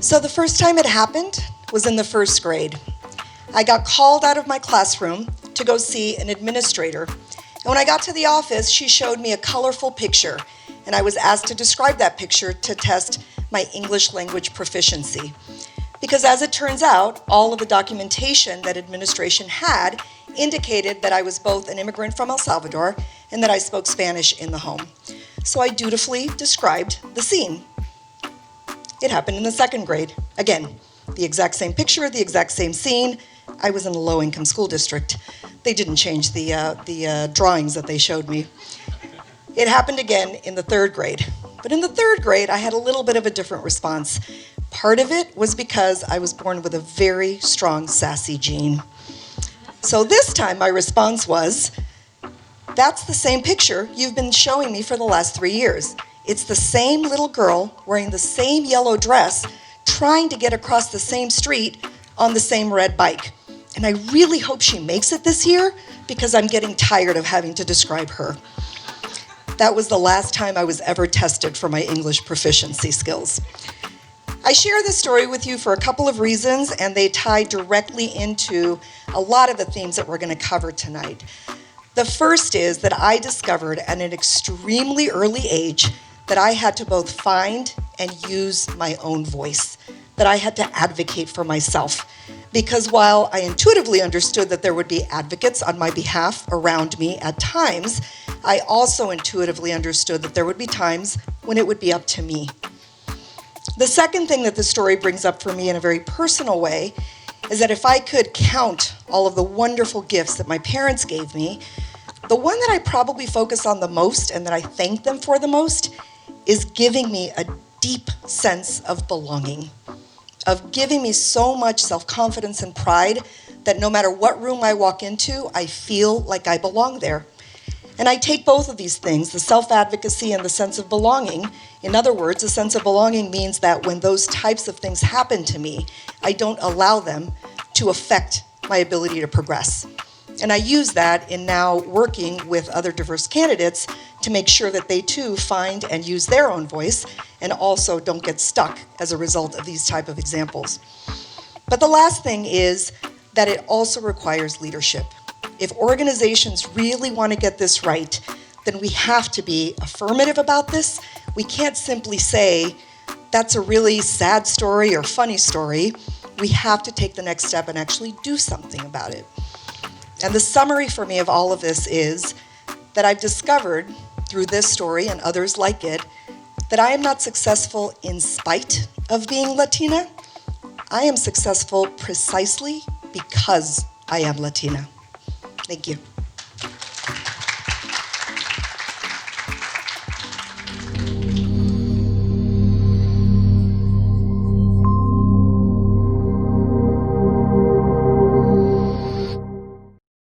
So the first time it happened was in the first grade. I got called out of my classroom to go see an administrator. And when I got to the office, she showed me a colorful picture, and I was asked to describe that picture to test my English language proficiency. Because as it turns out, all of the documentation that administration had indicated that I was both an immigrant from El Salvador and that I spoke Spanish in the home. So I dutifully described the scene. It happened in the second grade. Again, the exact same picture, the exact same scene. I was in a low-income school district. They didn't change the drawings that they showed me. It happened again in the third grade. But in the third grade, I had a little bit of a different response. Part of it was because I was born with a very strong sassy gene. So this time my response was, that's the same picture you've been showing me for the last 3 years. It's the same little girl wearing the same yellow dress, trying to get across the same street on the same red bike. And I really hope she makes it this year because I'm getting tired of having to describe her. That was the last time I was ever tested for my English proficiency skills. I share this story with you for a couple of reasons, and they tie directly into a lot of the themes that we're going to cover tonight. The first is that I discovered at an extremely early age that I had to both find and use my own voice, that I had to advocate for myself. Because while I intuitively understood that there would be advocates on my behalf around me at times, I also intuitively understood that there would be times when it would be up to me. The second thing that the story brings up for me in a very personal way is that if I could count all of the wonderful gifts that my parents gave me, the one that I probably focus on the most and that I thank them for the most is giving me a deep sense of belonging, of giving me so much self-confidence and pride that no matter what room I walk into, I feel like I belong there. And I take both of these things, the self-advocacy and the sense of belonging. In other words, a sense of belonging means that when those types of things happen to me, I don't allow them to affect my ability to progress. And I use that in now working with other diverse candidates to make sure that they too find and use their own voice and also don't get stuck as a result of these type of examples. But the last thing is that it also requires leadership. If organizations really want to get this right, then we have to be affirmative about this. We can't simply say, that's a really sad story or funny story. We have to take the next step and actually do something about it. And the summary for me of all of this is that I've discovered through this story and others like it, that I am not successful in spite of being Latina. I am successful precisely because I am Latina. Thank you.